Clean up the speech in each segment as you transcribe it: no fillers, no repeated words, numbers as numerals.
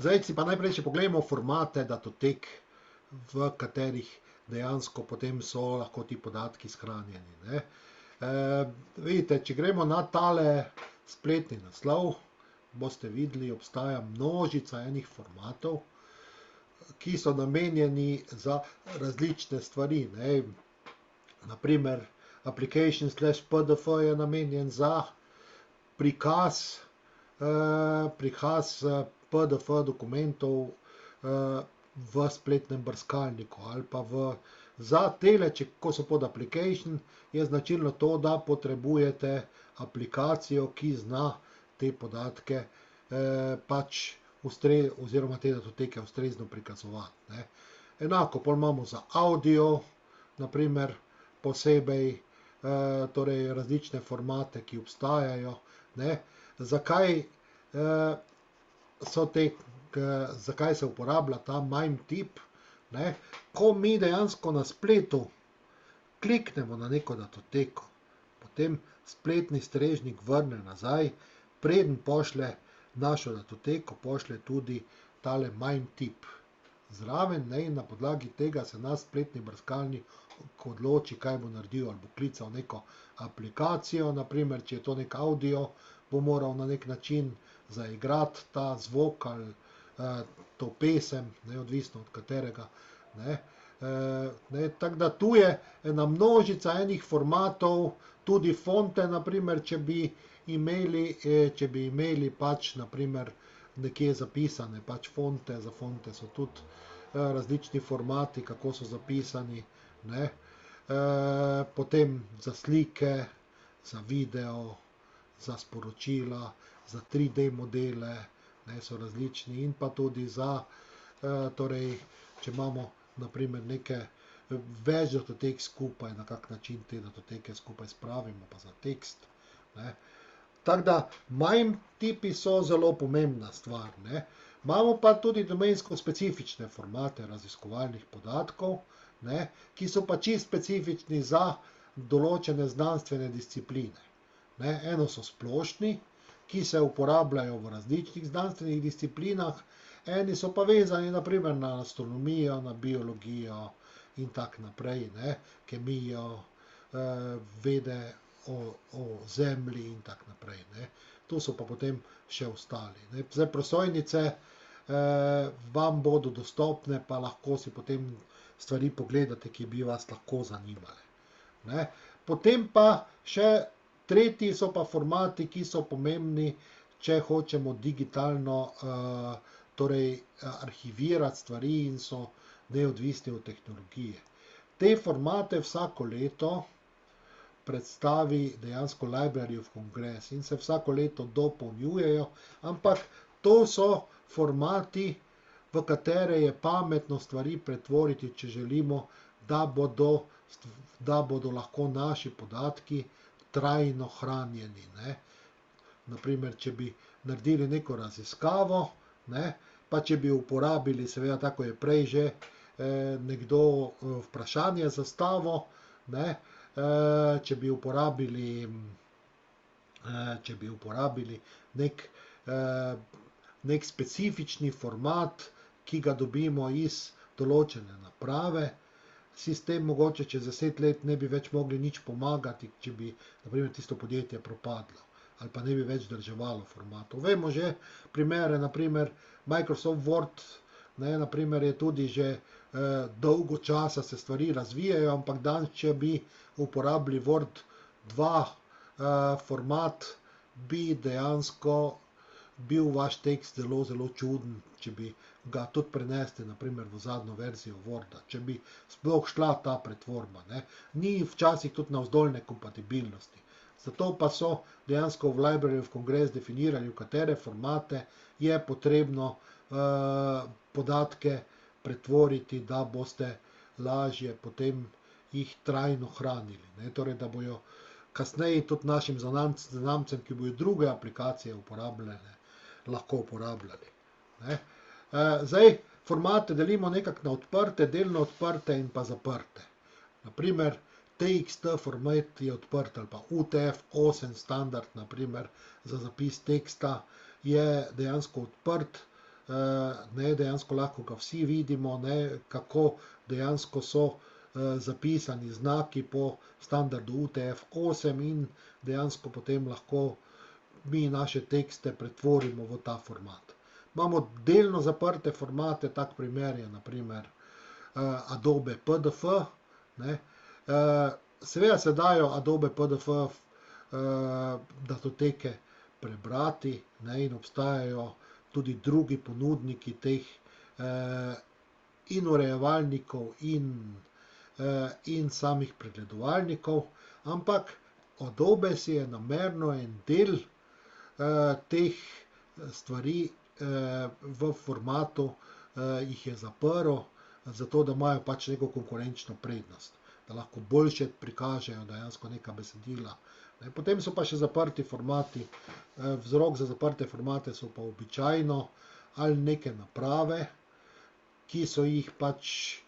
Zdaj si pa najprej še pogledamo formate datotek, v katerih dejansko potem so lahko ti podatki shranjeni, ne. Vidite, če gremo na tale spletni naslov, boste videli, obstaja množica enih formatov, ki so namenjeni za različne stvari, ne. Naprimer, application/pdf je namenjen za prikaz PDF dokumentov v spletnem brskalniku ali pa za tele, ko so pod application, je značilno to, da potrebujete aplikacijo, ki zna te podatke oziroma te datoteke ustrezno prikazovati, ne. Enako pol imamo za avdio, naprimer, posebej, torej različne formate, ki obstajajo, ne. Zakaj zakaj se uporablja ta MIME-tip, ne? Ko mi dejansko na spletu kliknemo na neko datoteko, potem spletni strežnik vrne nazaj, preden pošlje našo datoteko, pošlje tudi tale MIME-tip zraven, ne, in na podlagi tega se naš spletni brskalnik odloči, kaj bo naredil, ali bo klical neko aplikacijo, naprimer, če je to nek avdio, bo moral na nek način zaigrati ta zvok ali to pesem, neodvisno od katerega, ne. Tako da tu je ena množica enih formatov, tudi fonte, naprimer, če bi imeli pač, naprimer, nekje zapisane pač fonte, za fonte so tudi različni formati, kako so zapisani, ne. Potem za slike, za video, za sporočila, za 3D modele, ne, so različni in pa tudi za, torej, če imamo, naprimer, več datotek skupaj, na kak način te datoteke skupaj spravimo, pa za tekst, ne. Tako da MIME-tipi so zelo pomembna stvar, ne. Imamo pa tudi domensko specifične formate raziskovalnih podatkov, ne, ki so pa čisto specifični za določene znanstvene discipline, ne. Eno so splošni, ki se uporabljajo v različnih znanstvenih disciplinah, eni so pa vezani, naprimer, na astronomijo, na biologijo in tako naprej, ne, kemijo, vede o Zemlji in tako naprej, ne. Tu so pa potem še ostali, ne. Zdaj, prosojnice vam bodo dostopne, pa lahko si potem stvari pogledate, ki bi vas lahko zanimale, ne. Potem pa še tretji so pa formati, ki so pomembni, če hočemo digitalno, torej arhivirati stvari in so neodvisni od tehnologije. Te formate vsako leto predstavi dejansko Library of Congress in se vsako leto dopolnjujejo, ampak to so formati, v katere je pametno stvari pretvoriti, če želimo, da bodo lahko naši podatki trajno hranjeni, ne. Naprimer, če bi naredili neko raziskavo, ne, pa če bi uporabili, seveda, tako je prej že nekdo vprašanje zastavil, ne, če bi uporabili nek specifični format, ki ga dobimo iz določene naprave, sistem mogoče čez 10 let ne bi več mogli nič pomagati, če bi, naprimer, tisto podjetje propadlo ali pa ne bi več vzdrževalo formatov. Vemo že primere, naprimer Microsoft Word, ne, naprimer, je tudi že dolgo časa se stvari razvijajo, ampak danes, če bi uporabili Word 2 format, bi dejansko bil vaš tekst zelo, zelo čuden, če bi ga tudi prenesli, naprimer, v zadnjo verzijo Worda, če bi sploh šla ta pretvorba, ne. Ni včasih tudi navzdolne kompatibilnosti. Zato pa so dejansko v Library of Congress definirali, v katere formate je potrebno podatke pretvoriti, da boste lažje potem jih trajno hranili, ne. Torej, da bojo kasneje tudi našim zanamcem, ki bojo druge aplikacije uporabljale, lahko uporabljali, ne. Zdaj, formate delimo nekako na odprte, delno odprte in pa zaprte. Naprimer, TXT format je odprt ali pa UTF-8 standard, naprimer, za zapis teksta je dejansko odprt, ne, dejansko lahko ga vsi vidimo, ne, kako dejansko so zapisani znaki po standardu UTF-8 in dejansko potem lahko mi naše tekste pretvorimo v ta format. Imamo delno zaprte formate, tak primer je naprimer Adobe PDF. Ne. Seveda se dajo Adobe PDF datoteke prebrati, ne, in obstajajo tudi drugi ponudniki teh in urejevalnikov in samih pregledovalnikov, ampak Adobe si je namerno en del teh stvari v formatu jih je zaprl, zato da imajo pač neko konkurenčno prednost, da lahko boljše prikažejo dejansko neka besedila. Potem so pa še zaprti formati. Vzrok za zaprte formate so pa običajno ali neke naprave, ki so jih pač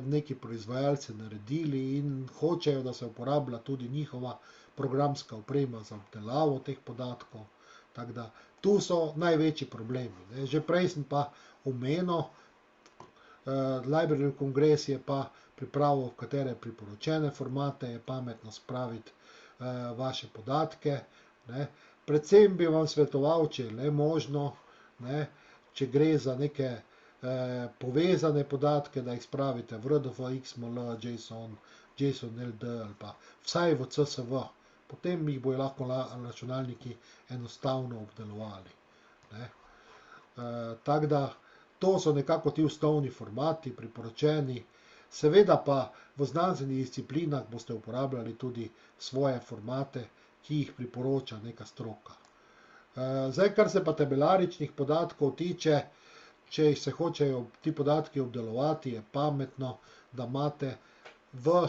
neki proizvajalci naredili in hočejo, da se uporablja tudi njihova programska oprema za obdelavo teh podatkov. Tako da tu so največji problemi. Že prej sem pa omenil, Library of Congress je pa pripravil, v katere priporočene formate je pametno spraviti vaše podatke. Predvsem bi vam svetoval, če je le možno, če gre za neke povezane podatke, da jih spravite v RDF, XML, JSON, JSON-LD ali pa vsaj v CSV. Potem jih bojo lahko računalniki enostavno obdelovali. Tako da to so nekako ti osnovni formati, priporočeni. Seveda pa v znanstvenih disciplinah boste uporabljali tudi svoje formate, ki jih priporoča neka stroka. Zdaj, kar se pa tabelaričnih podatkov tiče, če se hočejo ti podatki obdelovati, je pametno, da imate v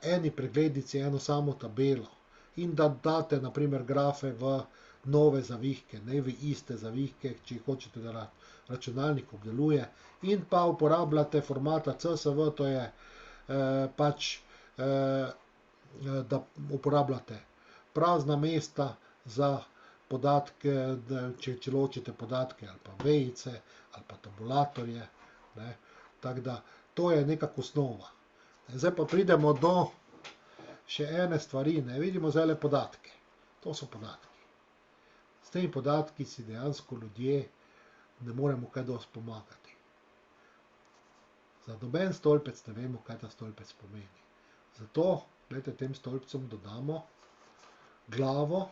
eni preglednici eno samo tabelo in da date na primer grafe v nove zavihke, ne v iste zavihke, če hočete, da računalnik obdeluje, in pa uporabljate formata CSV, to je pač, da uporabljate prazna mesta za podatke, če ločite podatke ali pa vejice ali pa tabulatorje. Tako da to je nekako osnova. Zdaj pa pridemo do še ene stvari. Vidimo zdajle podatke. To so podatki. S temi podatki si dejansko ljudje ne moremo kaj dosti pomagati. Za noben stolpec ne vemo, kaj ta stolpec pomeni. Zato, gledajte, tem stolpcem dodamo glavo,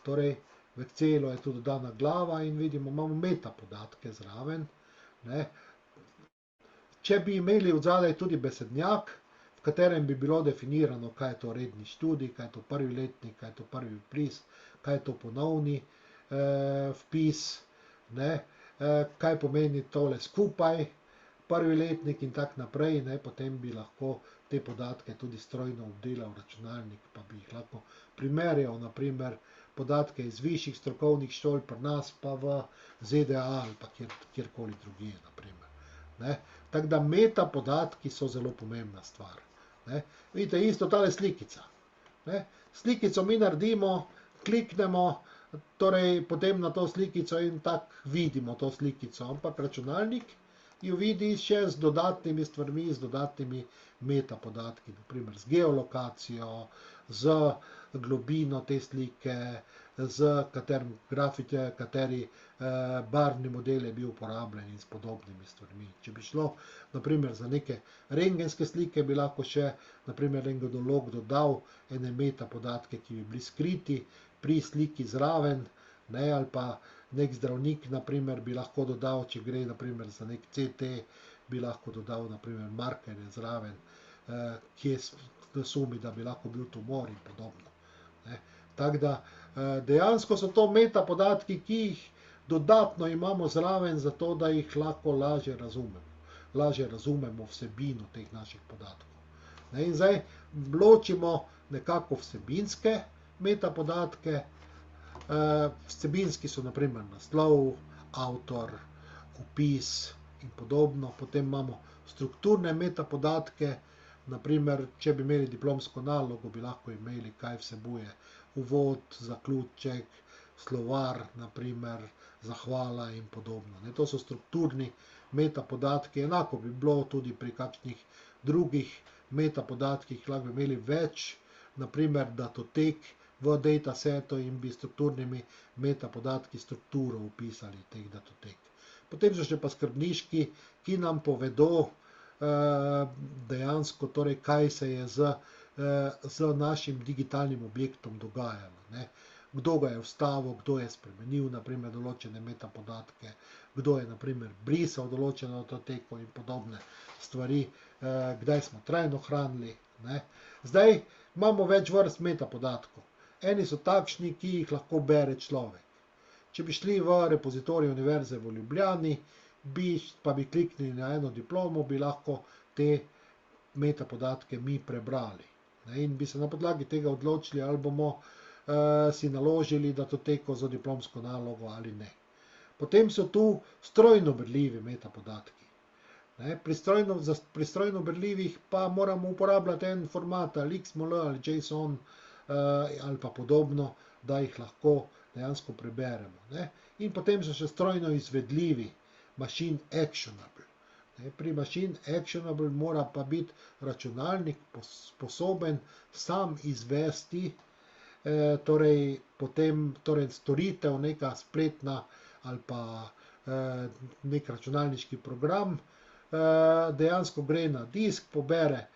torej v Excelu je tu dodana glava in vidimo, imamo metapodatke zraven. Če bi imeli odzadaj tudi besednjak, v katerem bi bilo definirano, kaj je to redni študij, kaj je to prvi letnik, kaj je to prvi vpis, kaj je to ponovni vpis, kaj pomeni tole skupaj, prvi letnik in tak naprej, potem bi lahko te podatke tudi strojno obdelal računalnik, pa bi jih lahko primerjal, naprimer, podatke iz višjih strokovnih šol pri nas, pa v ZDA ali pa kjerkoli drugje, naprimer. Tako da metapodatki so zelo pomembna stvar. Vidite, isto tale slikica. Slikico mi naredimo, kliknemo, torej potem na to slikico in tako vidimo to slikico, ampak računalnik jo vidi še z dodatnimi stvarmi, z dodatnimi metapodatki, naprimer z geolokacijo, z globino te slike, z kateri barvni model je bil uporabljen in s podobnimi stvarmi. Če bi šlo, naprimer, za neke rentgenske slike, bi lahko še, naprimer, rentgenolog dodal ene metapodatke, ki bi bili skriti pri sliki zraven, ali pa nek zdravnik, naprimer, bi lahko dodal, če gre, naprimer, za nek CT, bi lahko dodal, naprimer, markerje zraven, kje sumi, da bi lahko bil tumor in podobno. Tako da dejansko so to metapodatki, ki jih dodatno imamo zraven, zato da jih lahko lažje razumemo. Lažje razumemo vsebino teh naših podatkov. In zdaj ločimo nekako vsebinske metapodatke. Vsebinski so naprimer naslov, avtor, opis in podobno. Potem imamo strukturne metapodatke, naprimer, če bi imeli diplomsko nalogo, bi lahko imeli, kaj vsebuje uvod, zaključek, slovar, naprimer, zahvala in podobno. Ne, to so strukturni metapodatki, enako bi bilo tudi pri kakšnih drugih metapodatkih, lahko bi imeli več, naprimer datotek v datasetu in bi strukturnimi metapodatki strukturo upisali teh datotek. Potem so še pa skrbniški, ki nam povedo dejansko, torej, kaj se je z našim digitalnim objektom dogajalo. Ne. Kdo ga je vstavil, kdo je spremenil, naprimer, določene metapodatke, kdo je, naprimer, brisal določeno datoteko in podobne stvari, kdaj smo trajno hranili. Ne. Zdaj imamo več vrst metapodatkov. Eni so takšni, ki jih lahko bere človek. Če bi šli v repozitorij Univerze v Ljubljani, pa bi kliknili na eno diplomo, bi lahko te metapodatke mi prebrali. Ne, in bi se na podlagi tega odločili, ali bomo si naložili datoteko za diplomsko nalogo ali ne. Potem so tu strojno berljivi metapodatki. Ne, pri strojno berljivih pa moramo uporabljati en format ali XML ali JSON ali pa podobno, da jih lahko dejansko preberemo. Ne. In potem so še strojno izvedljivi, machine actionable. Ne, pri machine actionable mora pa biti računalnik sposoben sam izvesti torej storitev, neka spletna ali pa nek računalniški program, dejansko gre na disk, pobere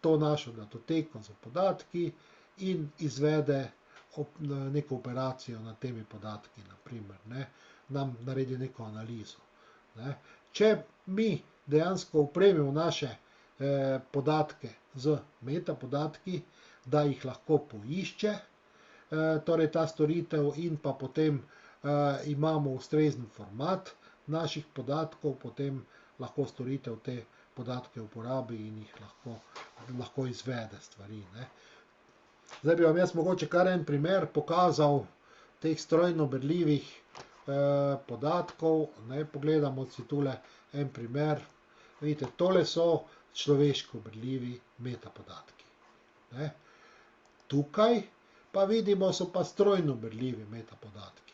to našo datoteko z podatki in izvede neko operacijo nad temi podatki, naprimer, ne, nam naredi neko analizo. Ne. Če mi dejansko opremimo naše podatke z metapodatki, da jih lahko poišče, torej ta storitev, in pa potem imamo ustrezen format naših podatkov, potem lahko storitev te podatke uporabi in jih lahko izvede stvari. Ne. Zdaj bi vam jaz mogoče kar en primer pokazal teh strojno berljivih podatkov. Ne, pogledamo si tule en primer. Vidite, tole so človeško berljivi metapodatki. Ne. Tukaj pa vidimo, so pa strojno berljivi metapodatki.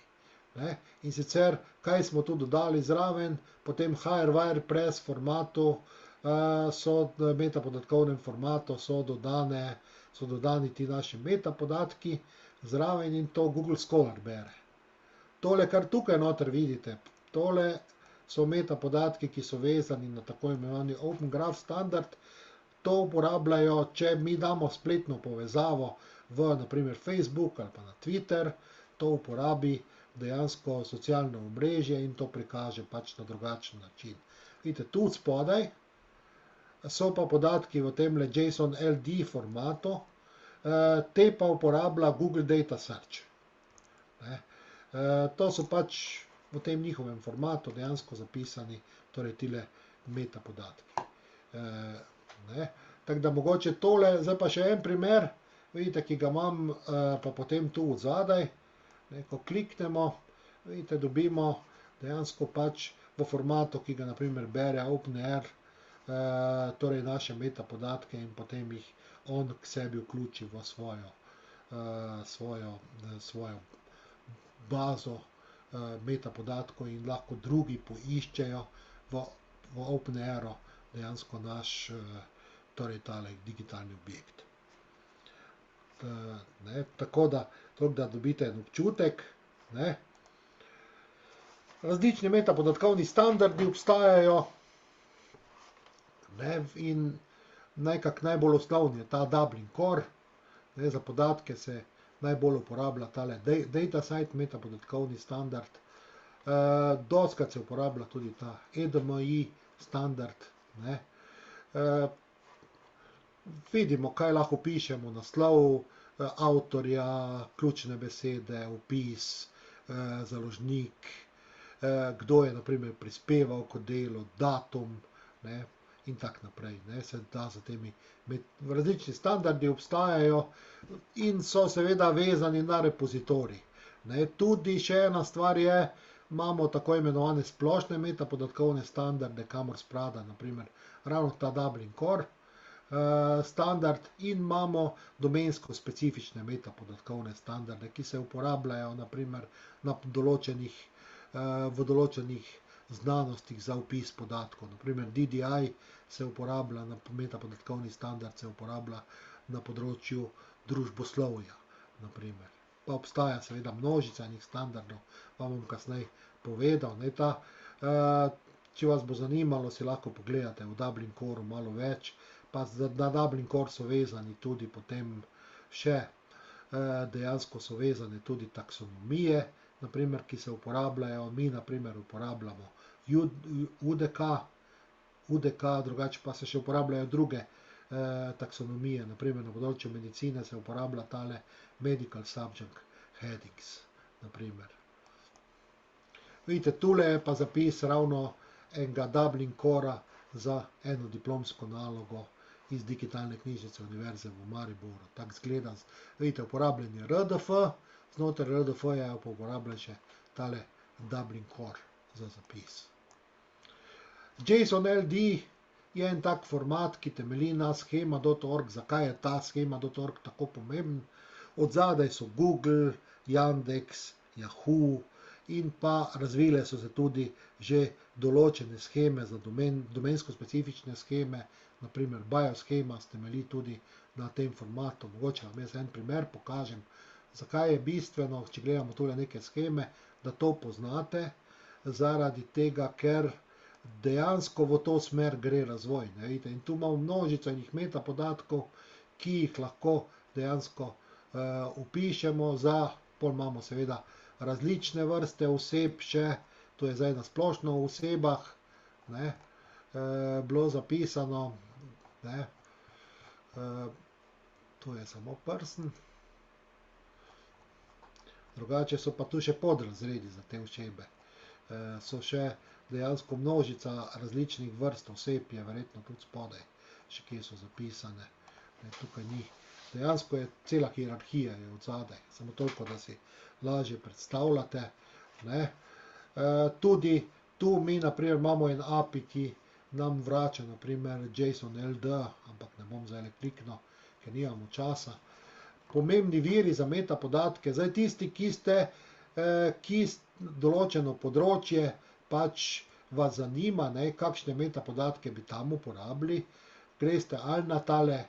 Ne. In sicer, kaj smo tu dodali zraven, potem HRWirePress formatu, metapodatkovnem formatu so dodani ti naši metapodatki zraven in to Google Scholar bere. Tole, kar tukaj noter vidite, tole so metapodatki, ki so vezani na tako imenovani Open Graph standard. To uporabljajo, če mi damo spletno povezavo v, naprimer, Facebook ali pa na Twitter, to uporabi dejansko socialno omrežje in to prikaže pač na drugačen način. Vidite, tu spodaj so pa podatki v temle JSON LD formatu, te pa uporablja Google Data Search. Ne. To so pač v tem njihovem formatu dejansko zapisani, torej tile metapodatki. Ne. Tako da mogoče tole, zdaj pa še en primer, vidite, ki ga imam pa potem tu od zadaj. Ko kliknemo, vidite, dobimo dejansko pač v formatu, ki ga naprimer bere OpenAIRE, torej naše metapodatke in potem jih on k sebi vključi v svojo bazo metapodatkov in lahko drugi poiščejo v OpenAIRE dejansko naš torej tale digitalni objekt. Ne, tako da dobite en občutek. Ne. Različni metapodatkovni standardi obstajajo, ne, in nekako najbolj osnovni je ta Dublin Core. Ne, za podatke se najbolj uporablja tale DataCite metapodatkovni standard. Dostikrat se uporablja tudi ta EDMI standard. Ne. Vidimo, kaj lahko pišemo, naslov avtorja, ključne besede, opis, založnik, kdo je naprimer prispeval k delu, datum, ne, in tako naprej. Ne, se da za temi različni standardi obstajajo in so seveda vezani na repozitorij. Ne, tudi še ena stvar je, imamo tako imenovane splošne metapodatkovne standarde, kamor spada naprimer ravno ta Dublin Core. standard in imamo domensko specifične metapodatkovne standarde, ki se uporabljajo naprimer v določenih znanostih za vpis podatkov. Naprimer DDI se uporablja, metapodatkovni standard se uporablja na področju družboslovja. Naprimer. Pa obstaja seveda množica enih standardov, pa bom kasneje povedal. Če vas bo zanimalo, si lahko pogledate v Dublin Coreu malo več, pa na Dublin Core so vezani tudi potem še, dejansko so vezane tudi taksonomije, naprimer, ki se uporabljajo. Mi naprimer uporabljamo UDK, drugače pa se še uporabljajo druge taksonomije, naprimer na področju medicine se uporablja tale Medical Subject Headings, naprimer. Vidite, tule je pa zapis ravno enega Dublin Corea za eno diplomsko nalogo iz digitalne knjižnice Univerze v Mariboru. Tako zgleda, vidite, uporabljen je RDF, znotraj RDF-ja pa uporablja še tale Dublin Core za zapis. JSON LD je en tak format, ki temelji na schema.org. Zakaj je ta schema.org tako pomemben? Od zadaj so Google, Yandex, Yahoo in pa razvile so se tudi že določene scheme za domensko specifične scheme, naprimer Bioschemas temelji tudi na tem formatu. Mogoče vam jaz en primer pokažem, zakaj je bistveno, če gledamo tule neke scheme, da to poznate, zaradi tega, ker dejansko v to smer gre razvoj. In tu imamo množico enih metapodatkov, ki jih lahko dejansko vpišemo, pol imamo seveda različne vrste oseb še, to je zdaj na splošno o osebah, bilo zapisano, to je samo prsten. Drugače so pa tu še podrazredi za te osebe. So še dejansko množica različnih vrst oseb, je verjetno tudi spodaj, še kje so zapisane. Tukaj ni. Dejansko je cela hierarhija je od zadaj, samo toliko, da si lažje predstavljate. Tudi tu mi naprimer imamo en API, ki nam vrača naprimer JSON LD, ampak ne bom zdaj kliknil, ker nimamo časa. Pomembni viri za metapodatke, zdaj tisti, ki določeno področje pač vas zanima, kakšne metapodatke bi tam uporabili, greste ali na tale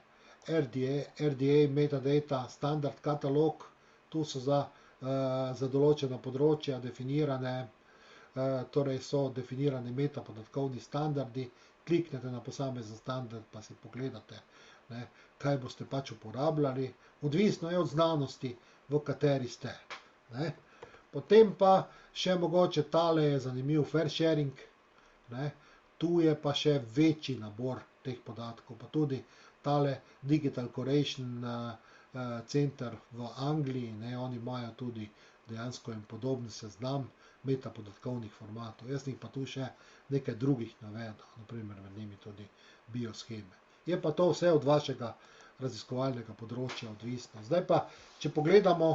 RDA metadata standard katalog, tu so za določena področja definirane, torej so definirani metapodatkovni standardi, kliknete na posamezen standard pa si pogledate, kaj boste pač uporabljali, odvisno je od znanosti, v kateri ste. Potem pa še mogoče tale je zanimiv fair sharing, tu je pa še večji nabor teh podatkov, pa tudi tale Digital Curation Center v Angliji, oni imajo tudi dejansko en podoben seznam metapodatkovnih formatov. Jaz jih pa tu še nekaj drugih navedel, naprimer med njimi tudi biosheme. Je pa to vse od vašega raziskovalnega področja odvisno. Zdaj pa, če pogledamo,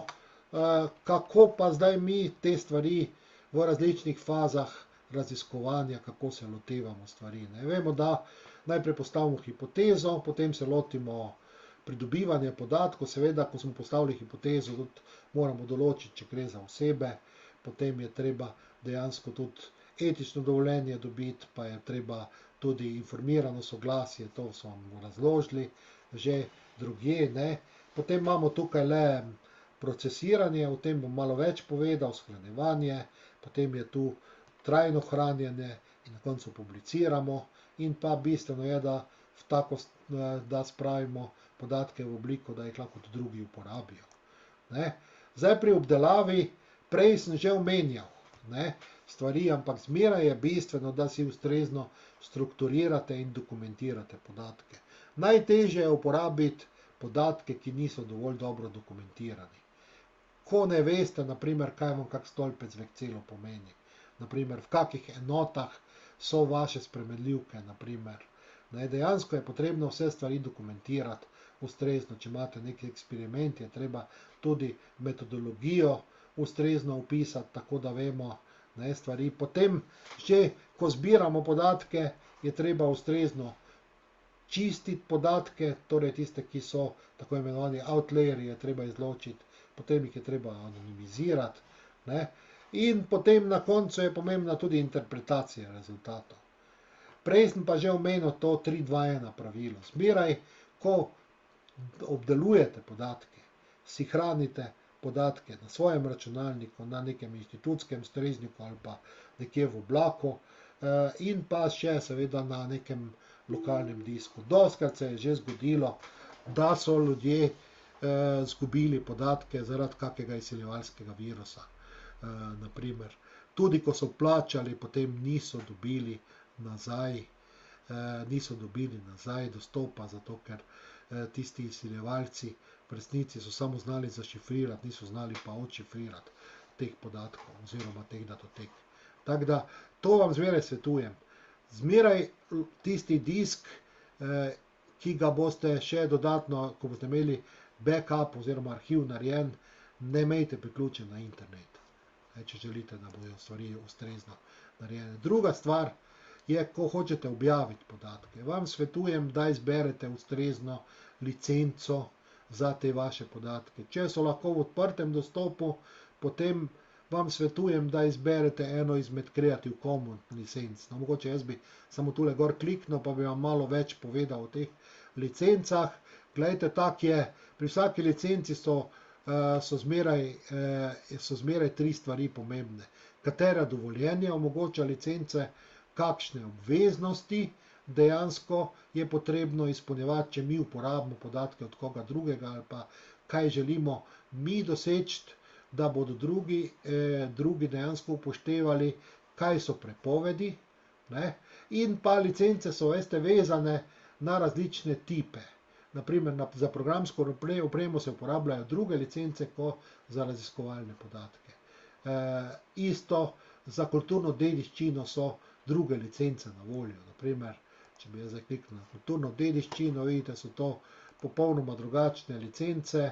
kako pa zdaj mi te stvari v različnih fazah raziskovanja, kako se lotevamo stvari. Vemo, da najprej postavimo hipotezo, potem se lotimo pridobivanja podatkov, seveda, ko smo postavili hipotezo, tudi moramo določiti, če gre za osebe, potem je treba dejansko tudi etično dovoljenje dobiti, pa je treba tudi informirano soglasje, to so vam razložili že drugje. Potem imamo tukaj le procesiranje, o tem bom malo več povedal, shranjevanje, potem je tu trajno hranjenje in na koncu publiciramo in pa bistveno je, da spravimo podatke v obliko, da jih lahko tudi drugi uporabijo. Zdaj pri obdelavi, prej sem že omenjal stvari, ampak zmeraj je bistveno, da si ustrezno strukturirate in dokumentirate podatke. Najtežje je uporabiti podatke, ki niso dovolj dobro dokumentirani. Ko ne veste, naprimer, kaj vam kak stolpec vekcelo pomeni, naprimer, v kakih enotah so vaše spremenljivke, naprimer. Dejansko je potrebno vse stvari dokumentirati ustrezno. Če imate nek eksperiment, je treba tudi metodologijo ustrezno opisati, tako da vemo stvari. Potem, že ko zbiramo podatke, je treba ustrezno čistiti podatke, torej tiste, ki so tako imenovani outlayerji, je treba izločiti, potem jih je treba anonimizirati, ne? In potem na koncu je pomembna tudi interpretacija rezultatov. Prej sem pa že omenil to 3-2-1 pravilo. Zmeraj, ko obdelujete podatke, si hranite podatke na svojem računalniku, na nekem inštitutskem strežniku ali pa nekje v oblaku in pa še seveda na nekem lokalnem disku. Dostikrat se je že zgodilo, da so ljudje zgubili podatke zaradi kakega izsiljevalskega virusa. Naprimer, tudi ko so plačali, potem niso dobili nazaj dostopa, zato ker tisti izsiljevalci v resnici so samo znali zašifrirati, niso znali pa odšifrirati teh podatkov oziroma teh datotek. Tako da, to vam zmeraj svetujem. Zmeraj tisti disk, ki ga boste še dodatno, ko boste imeli backup oziroma arhiv narejen, ne imejte priključen na internet, če želite, da bodo stvari ustrezno narejene. Druga stvar je, ko hočete objaviti podatke. Vam svetujem, da izberete ustrezno licenco za te vaše podatke. Če so lahko v odprtem dostopu, potem vam svetujem, da izberete eno izmed Creative Commons licenc. No, mogoče jaz bi samo tule gor kliknil, pa bi vam malo več povedal o teh licencah. Glejte, tak je, pri vsaki licenci so zmeraj 3 stvari pomembne. Katera dovoljenja omogoča licence, kakšne obveznosti dejansko je potrebno izpolnjevati, če mi uporabimo podatke od koga drugega, ali pa kaj želimo mi doseči, da bodo drugi dejansko upoštevali, kaj so prepovedi, ne? In pa licence so, veste, vezane na različne tipe. Naprimer, za programsko opremo se uporabljajo druge licence kot za raziskovalne podatke. Isto za kulturno dediščino so druge licence na voljo. Naprimer, če bi jaz zdaj kliknil na kulturno dediščino, vidite, so to popolnoma drugačne licence,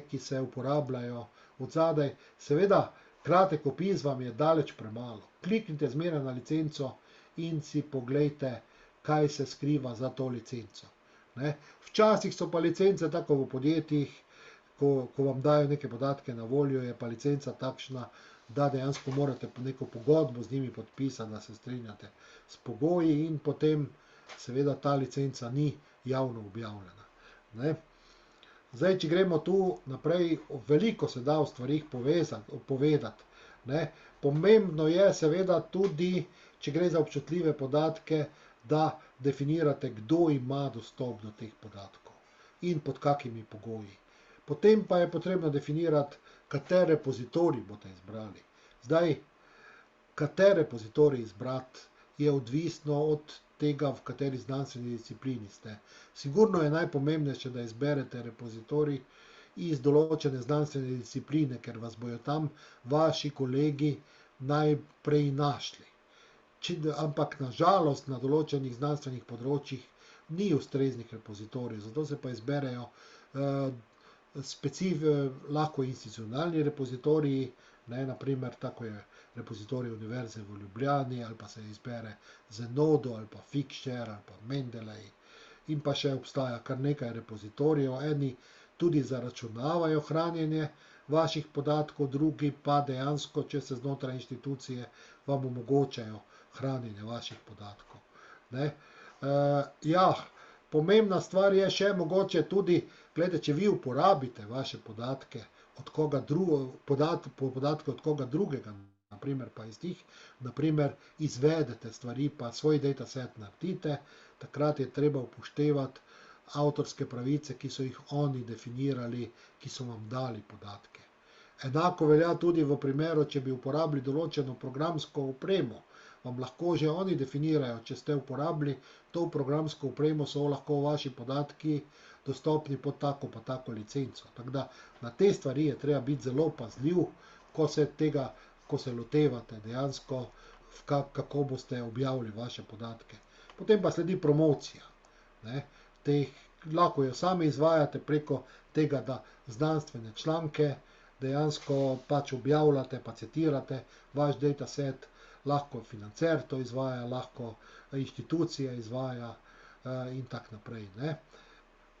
ki se uporabljajo od zadaj. Seveda, kratek opis vam je daleč premalo. Kliknite zmeraj na licenco in si poglejte, kaj se skriva za to licenco. Včasih so pa licence tako v podjetjih, ko vam dajo neke podatke na voljo, je pa licenca takšna, da dejansko morate neko pogodbo z njimi podpisati, da se strinjate s pogoji in potem seveda ta licenca ni javno objavljena. Zdaj, če gremo tu naprej, veliko se da o stvarih povedati. Pomembno je seveda tudi, če gre za občutljive podatke, da definirate, kdo ima dostop do teh podatkov in pod kakimi pogoji. Potem pa je potrebno definirati, kater repozitorij boste izbrali. Zdaj, kater repozitorij izbrati, je odvisno od tega, v kateri znanstveni disciplini ste. Sigurno je najpomembnejše, da izberete repozitorij iz določene znanstvene discipline, ker vas bojo tam vaši kolegi najprej našli. Ampak na žalost na določenih znanstvenih področjih ni ustreznih repozitorijev, zato se pa izberejo lahko institucionalni repozitoriji, naprimer tako je repozitorij Univerze v Ljubljani, ali pa se izbere Zenodo, ali pa Figshare, ali pa Mendeley, in pa še obstaja kar nekaj repozitorijev, eni tudi zaračunavajo hranjenje vaših podatkov, drugi pa dejansko, če se znotraj inštitucije, vam omogočajo hranjenje vaših podatkov. Pomembna stvar je še mogoče tudi, gledajte, če vi uporabite vaše podatke od koga drugega, naprimer pa iz njih, naprimer izvedete stvari, pa svoj dataset naredite, takrat je treba upoštevati avtorske pravice, ki so jih oni definirali, ki so vam dali podatke. Enako velja tudi v primeru, če bi uporabili določeno programsko opremo, vam lahko že oni definirajo, če ste uporabili to programsko opremo, so lahko vaši podatki dostopni pod tako pa tako licenco. Tako da na te stvari je treba biti zelo pazljiv, ko se lotevate dejansko, kako boste objavili vaše podatke. Potem pa sledi promocija. Lahko jo sami izvajate preko tega, da znanstvene članke dejansko pač objavljate, pa citirate vaš dataset, lahko financer to izvaja, lahko inštitucija izvaja, in tako naprej. Ne.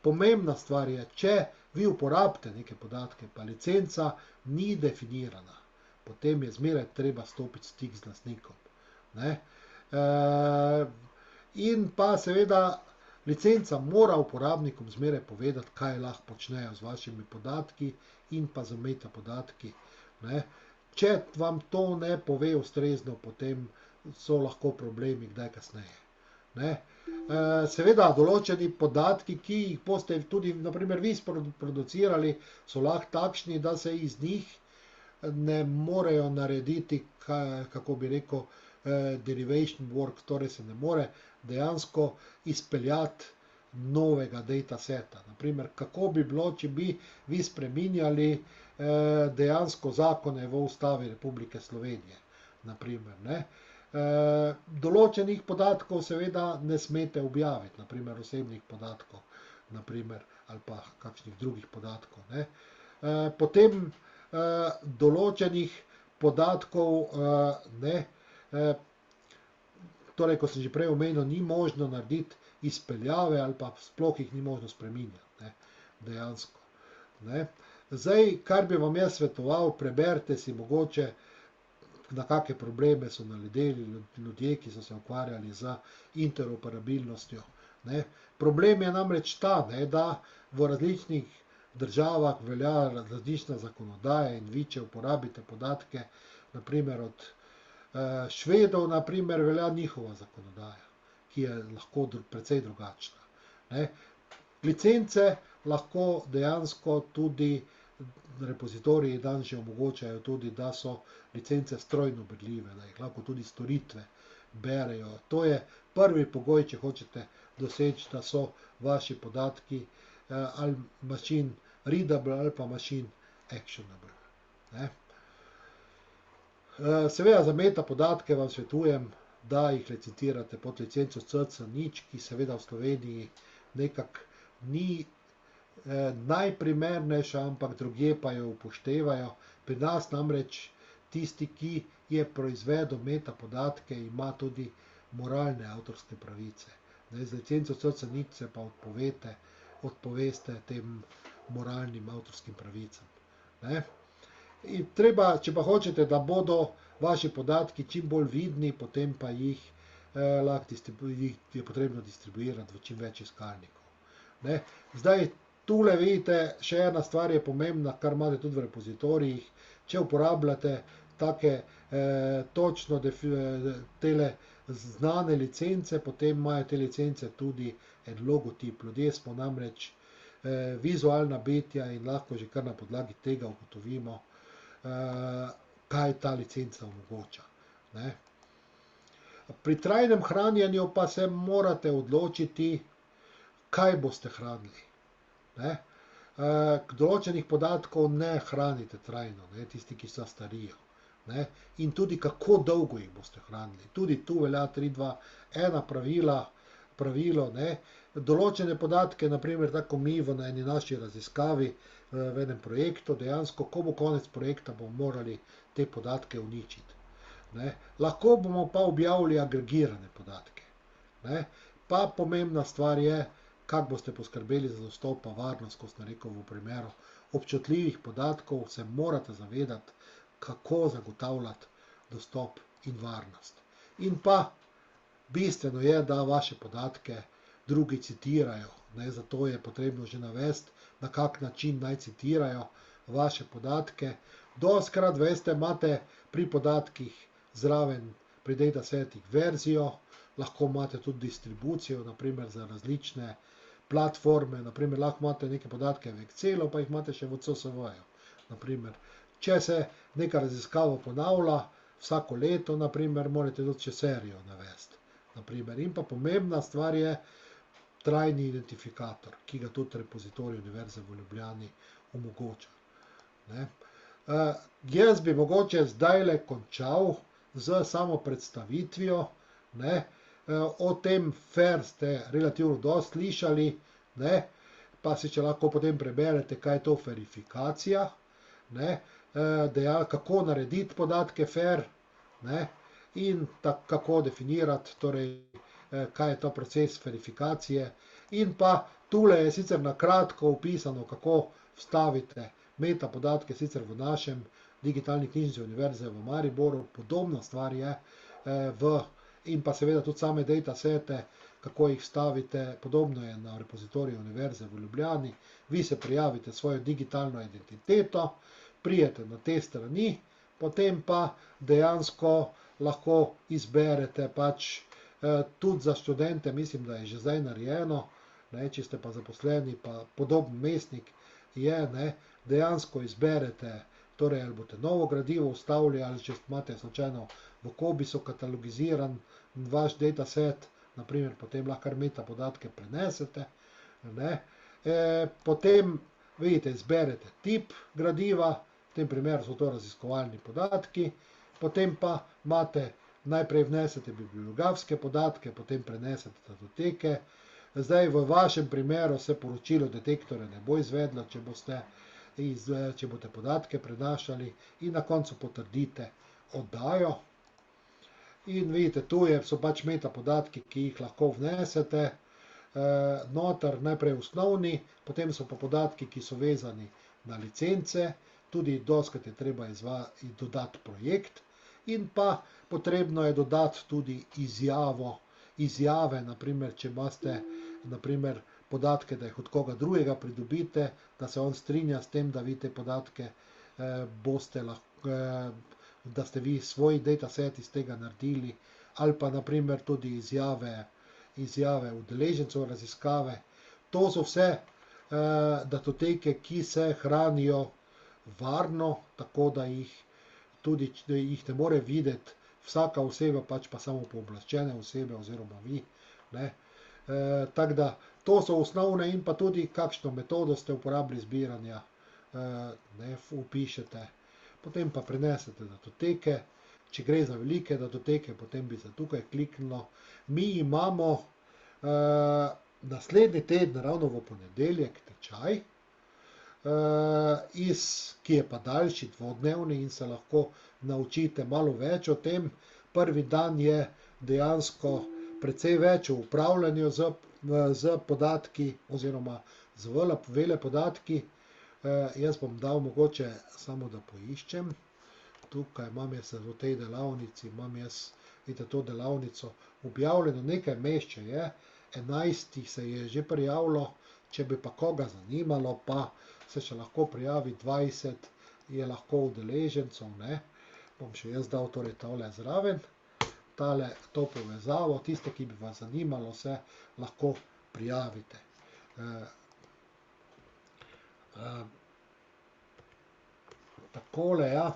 Pomembna stvar je, če vi uporabite neke podatke, pa licenca ni definirana, potem je zmeraj treba stopiti v stik z lastnikom. Ne. In pa seveda licenca mora uporabnikom zmeraj povedati, kaj lahko počnejo z vašimi podatki in pa z metapodatki. Ne. Če vam to ne pove ustrezno, potem so lahko problemi kdaj kasneje. Ne. Seveda, določeni podatki, ki jih boste tudi, naprimer, vi producirali, so lahko takšni, da se iz njih ne morejo narediti, kako bi rekel, derivation work, torej se ne more dejansko izpeljati novega dataseta. Naprimer, kako bi bilo, če bi vi spreminjali dejansko zakone v Ustavi Republike Slovenije, naprimer, ne. Določenih podatkov seveda ne smete objaviti, naprimer osebnih podatkov, naprimer, ali pa kakšnih drugih podatkov. Ne. Potem določenih podatkov, ne, torej, ko sem že prej omenil, ni možno narediti izpeljave ali pa sploh jih ni možno spreminjati, ne, dejansko. Ne. Zdaj, kar bi vam jaz svetoval, preberite si mogoče, na kakšne probleme so naleteli ljudje, ki so se ukvarjali z interoperabilnostjo. Ne. Problem je namreč ta, ne, da v različnih državah velja različna zakonodaja in vi, če uporabite podatke, naprimer od Švedov, naprimer, velja njihova zakonodaja, ki je lahko precej drugačna. Ne. Licence lahko dejansko tudi repozitoriji danes že omogočajo tudi, da so licence strojno berljive, da jih lahko tudi storitve berejo. To je prvi pogoj, če hočete doseči, da so vaši podatki ali machine readable ali pa machine actionable. Ne. Seveda za metapodatke vam svetujem, da jih licencirate pod licenco CC0, ki seveda v Sloveniji nekako ni najprimernejša, ampak drugje pa jo upoštevajo. Pri nas namreč tisti, ki je proizvedel metapodatke, ima tudi moralne avtorske pravice. Z licenco CC0 se pa odpoveste tem moralnim avtorskim pravicam. Ne. In treba, če pa hočete, da bodo vaši podatki čim bolj vidni, potem pa jih je potrebno distribuirati v čim več iskalnikov. Ne. Zdaj, tule vidite, še ena stvar je pomembna, kar imate tudi v repozitorijih. Če uporabljate take točno tele znane licence, potem imajo te licence tudi en logotip. Ljudje smo namreč vizualna bitja in lahko že kar na podlagi tega ugotovimo, kaj ta licenca omogoča. Ne. Pri trajnem hranjenju pa se morate odločiti, kaj boste hranili. Ne. Določenih podatkov ne hranite trajno, ne, tisti, ki se starijo. Ne. In tudi kako dolgo jih boste hranili. Tudi tu velja 3-2-1 pravilo. Ne. Določene podatke, naprimer tako mi v eni naši raziskavi, v enem projektu, dejansko, ko bo konec projekta, bomo morali te podatke uničiti. Ne. Lahko bomo pa objavili agregirane podatke. Ne. Pa pomembna stvar je, kako boste poskrbeli za dostop pa varnost, ko sem rekel, v primeru občutljivih podatkov se morate zavedati, kako zagotavljati dostop in varnost. In pa bistveno je, da vaše podatke drugi citirajo. Ne, zato je potrebno že navesti, na kak način naj citirajo vaše podatke. Dostikrat, veste, imate pri podatkih zraven pri datasetih verzijo, lahko imate tudi distribucijo, naprimer za različne platforme, naprimer lahko imate neke podatke v Excelu, pa jih imate še v CSV-ju. Naprimer, če se neka raziskava ponavlja vsako leto, naprimer, morate tudi še serijo navesti. Naprimer. In pa pomembna stvar je trajni identifikator, ki ga tudi repozitorij Univerze v Ljubljani omogoča. Ne. Jaz bi mogoče zdajle končal z samo predstavitvijo. Ne. O tem FAIR ste relativno dosti slišali, ne, pa si če lahko potem preberete, kaj je to verifikacija, ne, kako narediti podatke FAIR, ne, in kako definirati torej kaj je ta proces verifikacije. In pa tule je sicer na kratko opisano, kako vstavite metapodatke, sicer v našem digitalni knjižnici Univerze v Mariboru, podobna stvar je, in pa seveda tudi same datasete, kako jih vstavite, podobno je na repozitoriju Univerze v Ljubljani. Vi se prijavite svojo digitalno identiteto, prijete na te strani, potem pa dejansko lahko izberete pač tudi za študente, mislim, da je že zdaj narejeno, če ste pa zaposleni, pa podoben mestnik je, dejansko izberete, torej ali boste novo gradivo vstavili, ali če imate slučajno v Cobisu katalogiziran vaš dataset, naprimer, potem lahko metapodatke prenesete. Potem, vidite, izberete tip gradiva, v tem primeru so to raziskovalni podatki, potem pa najprej vnesete bibliografske podatke, potem prenesete datoteke. Zdaj v vašem primeru se poročilo detektorja ne bo izvedlo, če boste podatke prenašali, in na koncu potrdite oddajo. In vidite, tu so pač metapodatki, ki jih lahko vnesete noter, najprej osnovni, potem so pa podatki, ki so vezani na licence, tudi dostikrat je treba dodati projekt, in pa potrebno je dodati tudi izjave, naprimer, če imate podatke, da jih od koga drugega pridobite, da se on strinja s tem, da vi te podatke da ste vi svoj dataset iz tega naredili, ali pa naprimer tudi izjave udeležencev raziskave. To so vse datoteke, ki se hranijo varno, tako da jih ne more videti vsaka oseba, pač pa samo pooblaščene osebe oziroma vi. Tako da to so osnovne, in pa tudi kakšno metodo ste uporabili zbiranja, vpišete. Potem pa prenesete datoteke. Če gre za velike datoteke, potem bi se tukaj kliknilo. Mi imamo naslednji teden, ravno v ponedeljek, tečaj, ki je pa daljši, dvodnevni, in se lahko naučite malo več o tem. Prvi dan je dejansko precej več o upravljanju z podatki oziroma z velepodatki. Jaz bom dal mogoče samo, da poiščem. Tukaj imam jaz v tej delavnici, vidite, to delavnico objavljeno, nekaj mest še je, 11 se je že prijavilo, če bi pa koga zanimalo, pa se še lahko prijavi, 20 je lahko udeležencev. Bom še jaz dal torej tole zraven, to povezavo, tiste, ki bi vas zanimalo, se lahko prijavite. Takole, ja.